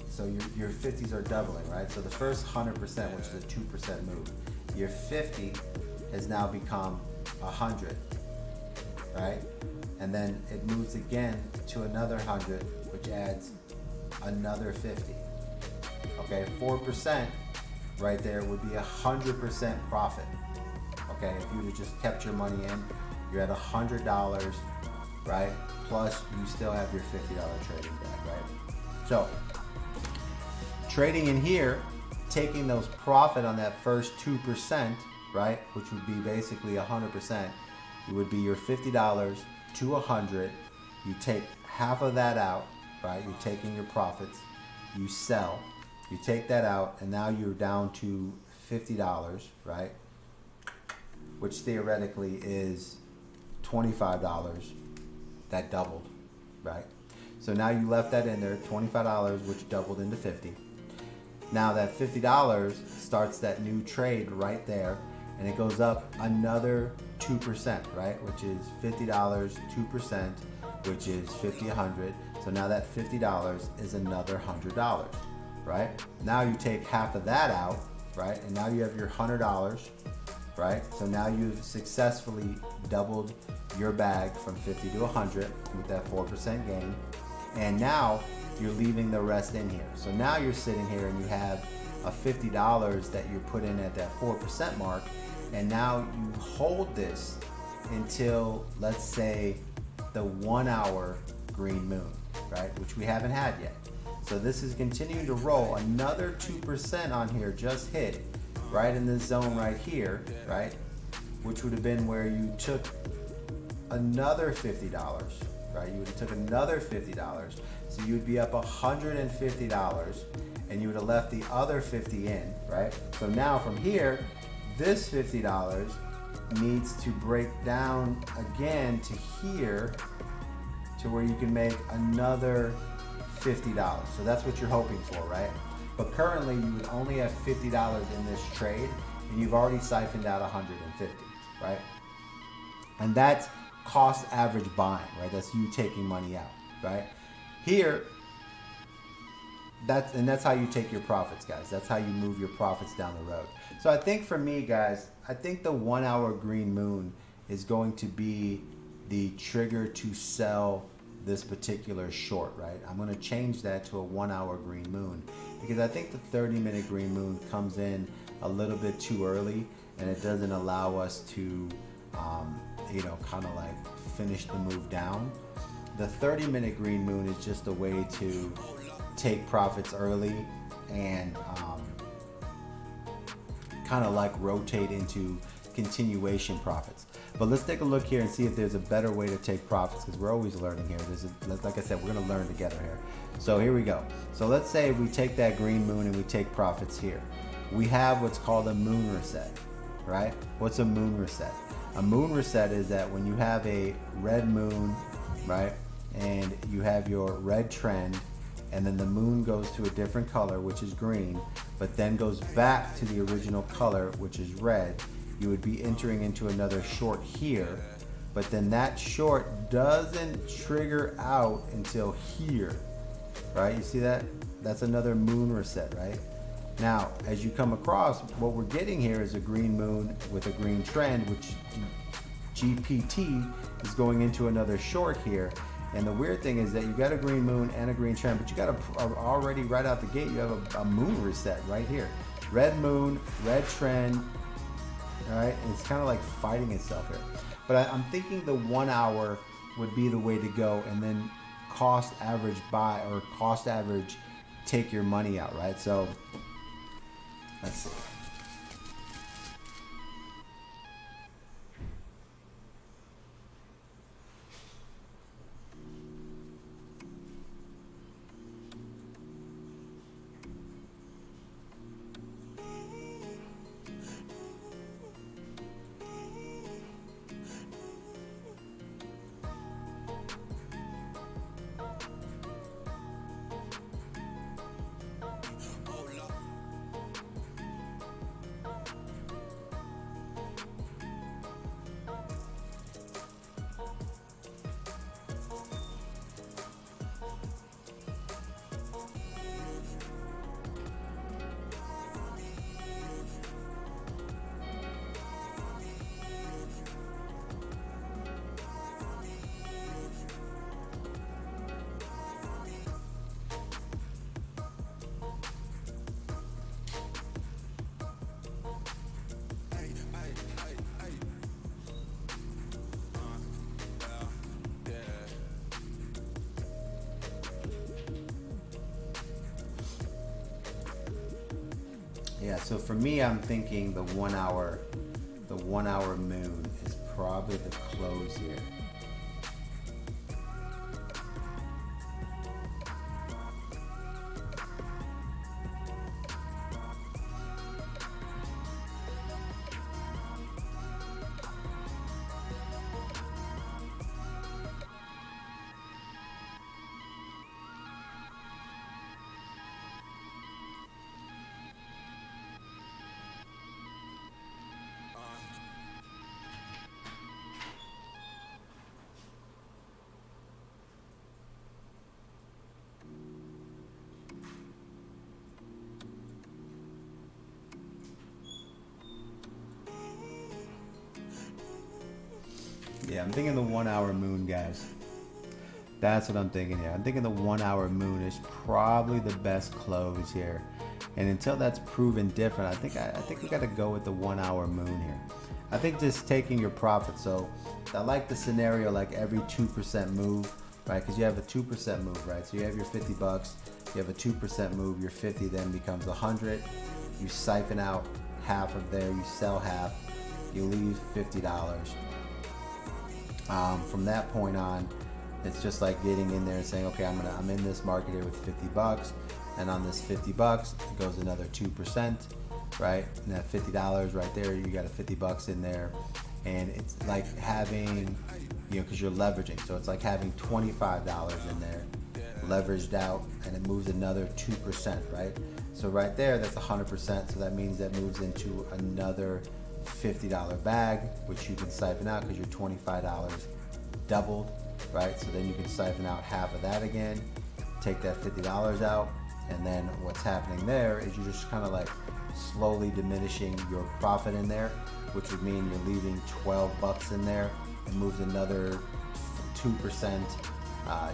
so your 50s are doubling, right? So the first 100%, which is a 2% move, your 50 has now become 100, right? And then it moves again to another 100, which adds another 50. Okay, 4% right there would be 100% profit. Okay, if you would have just kept your money in, you're at $100, right? Plus you still have your $50 trading bag, right? So trading in here, taking those profit on that first 2%, right? Which would be basically 100%. It would be your $50 to 100. You take half of that out, right? You're taking your profits, you sell, you take that out, and now you're down to $50, right? Which theoretically is $25. That doubled, right? So now you left that in there, $25, which doubled into 50. Now that $50 starts that new trade right there, and it goes up another 2%, right? Which is $50, 2%, which is 50, 100. So now that $50 is another $100, right? Now you take half of that out, right? And now you have your $100, right? So now you've successfully doubled your bag from 50 to 100 with that 4% gain. And now you're leaving the rest in here. So now you're sitting here and you have a $50 that you put in at that 4% mark. And now you hold this until, let's say, the 1 hour green moon, right? Which we haven't had yet. So this is continuing to roll. Another 2% on here just hit right in this zone right here, right? Which would have been where you took another $50, right? You would have took another $50. So you would be up $150 and you would have left the other 50 in, right? So now from here, this $50 needs to break down again to here to where you can make another $50. So that's what you're hoping for, right? But currently you would only have $50 in this trade and you've already siphoned out 150, right? And that's cost average buying, right? That's you taking money out, right? Here, that's how you take your profits, guys. That's how you move your profits down the road. So I think for me, guys, I think the 1 hour green moon is going to be the trigger to sell this particular short, right? I'm going to change that to a 1 hour green moon because I think the 30-minute green moon comes in a little bit too early and it doesn't allow us to, kind of like finish the move down. The 30-minute green moon is just a way to take profits early and kind of like rotate into continuation profits. But let's take a look here and see if there's a better way to take profits because we're always learning here. Like I said, we're going to learn together here. So here we go. So let's say we take that green moon and we take profits here. We have what's called a moon reset, right? What's a moon reset? A moon reset is that when you have a red moon, right, and you have your red trend, and then the moon goes to a different color, which is green, but then goes back to the original color, which is red, you would be entering into another short here, but then that short doesn't trigger out until here, right? You see that? That's another moon reset, right? Now, as you come across, what we're getting here is a green moon with a green trend, which GPT is going into another short here. And the weird thing is that you got a green moon and a green trend, but you got already right out the gate, you have a moon reset right here. Red moon, red trend, all right? And it's kind of like fighting itself here. But I'm thinking the 1 hour would be the way to go, and then cost average buy or cost average take your money out, right? So let's see. Yeah, so for me, I'm thinking the 1 hour moon is probably the close here. Yeah, I'm thinking the 1 hour moon, guys. That's what I'm thinking here. I'm thinking the 1 hour moon is probably the best close here. And until that's proven different, I think we got to go with the 1 hour moon here. I think just taking your profit. So I like the scenario like every 2% move, right? Because you have a 2% move, right? So you have your 50 bucks, you have a 2% move, your 50 then becomes 100. You siphon out half of there, you sell half, you leave $50. From that point on, it's just like getting in there and saying, okay, I'm in this market here with 50 bucks, and on this 50 bucks it goes another 2%, right? And that $50 right there, you got a 50 bucks in there, and it's like having, because you're leveraging, so it's like having $25 in there leveraged out, and it moves another 2%, right? So right there, that's 100%, so that means that moves into another $50 bag, which you can siphon out because your $25 doubled, right? So then you can siphon out half of that again, take that $50 out, and then what's happening there is you're just kind of like slowly diminishing your profit in there, which would mean you're leaving 12 bucks in there. It moves another 2%,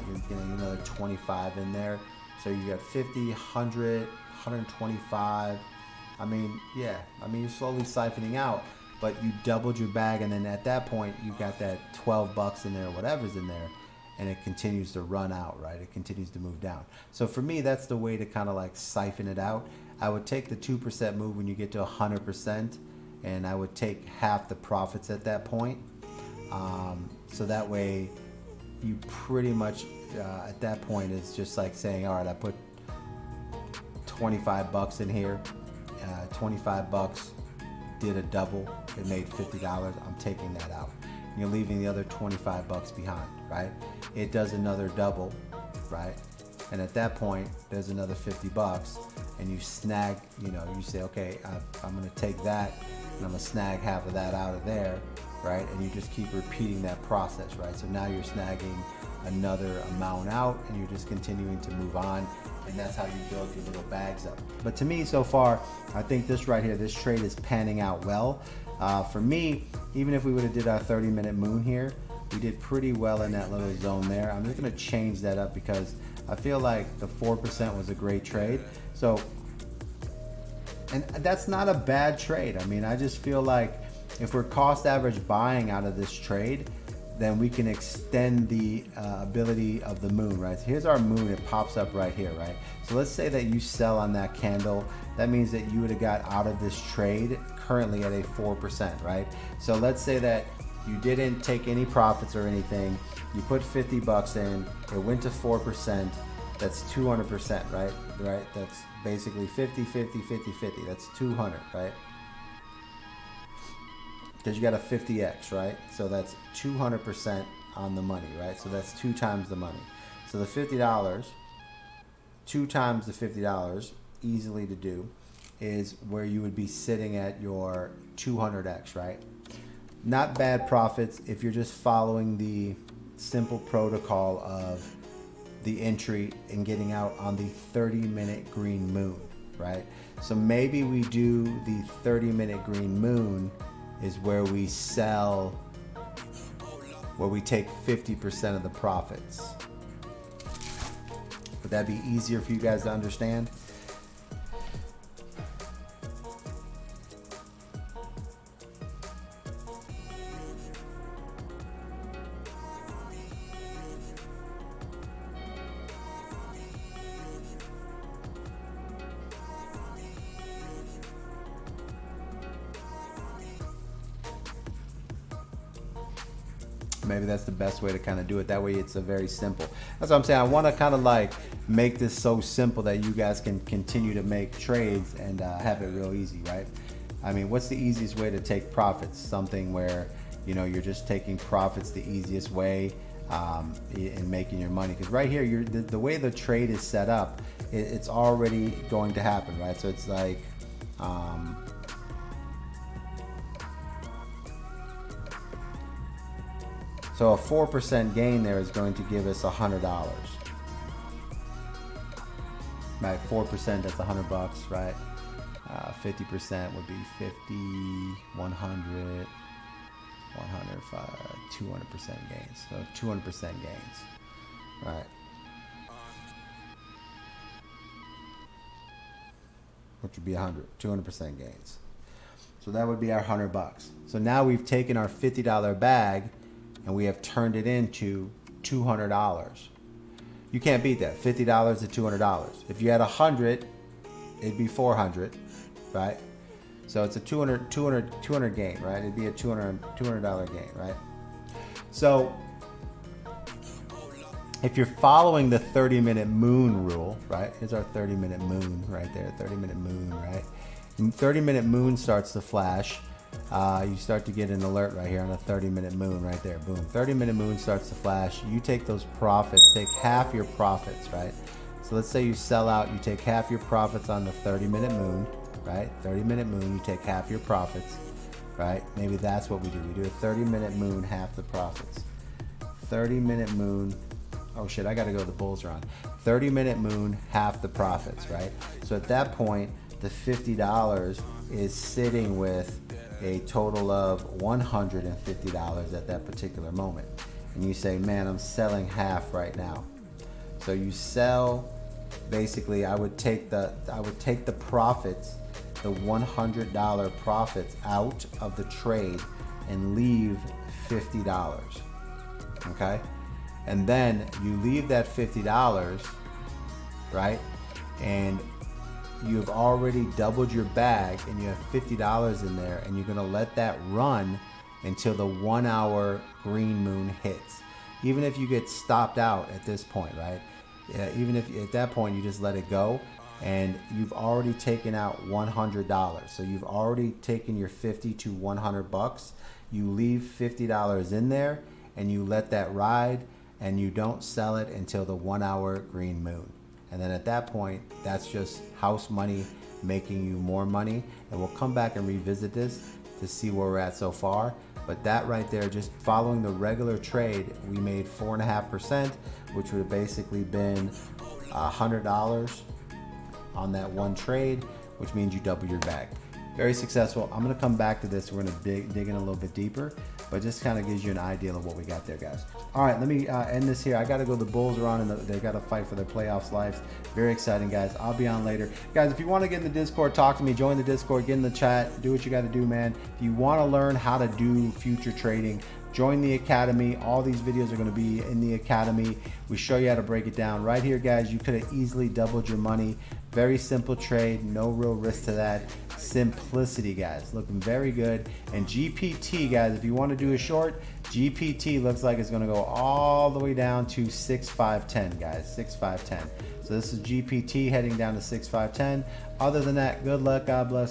you're getting another 25 in there. So you got 50, 100, 125. You're slowly siphoning out, but you doubled your bag, and then at that point you got that 12 bucks in there, whatever's in there, and it continues to run out, right? It continues to move down. So for me, that's the way to kind of like siphon it out. I would take the 2% move when you get to 100%, and I would take half the profits at that point. So that way you pretty much at that point it's just like saying, all right, I put 25 bucks in here, 25 bucks did a double, it made $50, I'm taking that out. And you're leaving the other 25 bucks behind, right? It does another double, right? And at that point, there's another 50 bucks, and you snag, you say, okay, I'm gonna take that, and I'm gonna snag half of that out of there, right? And you just keep repeating that process, right? So now you're snagging another amount out, and you're just continuing to move on, and that's how you build your little bags up. But to me, so far, I think this right here, this trade is panning out well. For me, even if we would have did our 30-minute moon here, we did pretty well in that little zone there. I'm just gonna change that up because I feel like the 4% was a great trade. So, and that's not a bad trade. I mean, I just feel like if we're cost average buying out of this trade, then we can extend the ability of the moon, right? So here's our moon, it pops up right here, right? So let's say that you sell on that candle. That means that you would have got out of this trade currently at a 4%, right? So let's say that you didn't take any profits or anything. You put 50 bucks in, it went to 4%, that's 200%, right? Right? That's basically 50, 50, 50, 50, that's 200, right? Because you got a 50x, right? So that's 200% on the money, right? So that's 2 times the money. So the $50, 2 times the $50, easily to do, is where you would be sitting at your 200x, right? Not bad profits if you're just following the simple protocol of the entry and getting out on the 30-minute green moon, right? So maybe we do the 30-minute green moon is where we sell, where we take 50% of the profits. Would that be easier for you guys to understand? Maybe that's the best way to kind of do it. That way it's a very simple. That's what I'm saying. I want to kind of like make this so simple that you guys can continue to make trades and have it real easy, right? I mean, what's the easiest way to take profits? Something where, you're just taking profits the easiest way in making your money. Because right here, the way the trade is set up, it's already going to happen, right? So it's like, so a 4% gain there is going to give us $100. Right, 4%, that's 100 bucks, right? 50% would be 50, 100. 105, 200% gains. So 200% gains. All right. Which would be 200% gains. So that would be our $100. So now we've taken our $50 bag and we have turned it into $200. You can't beat that. $50 to $200. If you had 100, it'd be 400, right? So it's a 200 gain, right? It'd be a $200 gain, right? So if you're following the 30-minute moon rule, right? Here's our 30-minute moon right there, 30-minute moon, right? 30-minute moon starts to flash. You start to get an alert right here on a 30-minute moon right there. Boom. 30-minute moon starts to flash. You take those profits, take half your profits, right? So let's say you sell out, you take half your profits on the 30-minute moon, right? 30-minute moon, you take half your profits, right? Maybe that's what we do. We do a 30-minute moon, half the profits. 30-minute moon. Oh shit, I gotta go, the bulls are on. 30-minute moon, half the profits, right? So at that point, the $50 is sitting with a total of $150 at that particular moment. And you say, man, I'm selling half right now. So you sell, basically, I would take the profits, the $100 profits out of the trade and leave $50, okay? And then you leave that $50, right? And you've already doubled your bag and you have $50 in there, and you're gonna let that run until the 1 hour green moon hits. Even if you get stopped out at this point, right? Even if at that point you just let it go, and you've already taken out $100. So you've already taken your 50 to 100 bucks. You leave $50 in there and you let that ride, and you don't sell it until the 1 hour green moon. And then at that point, that's just house money making you more money. And we'll come back and revisit this to see where we're at so far. But that right there, just following the regular trade, we made 4.5%, which would have basically been $100 on that one trade, which means you double your bag. Very successful. I'm gonna come back to this. We're gonna dig in a little bit deeper, but just kind of gives you an idea of what we got there, guys. All right, let me end this here. I gotta go. The Bulls are on, and they gotta fight for their playoffs lives. Very exciting, guys. I'll be on later. Guys, if you wanna get in the Discord, talk to me, join the Discord, get in the chat, do what you gotta do, man. If you wanna learn how to do future trading, join the Academy. All these videos are gonna be in the Academy. We show you how to break it down. Right here, guys, you could have easily doubled your money. Very simple trade, no real risk to that. Simplicity, guys, looking very good. And GPT, guys, if you want to do a short, GPT looks like it's going to go all the way down to 6,510, guys, 6,510. So this is GPT heading down to 6,510. Other than that, good luck, God bless.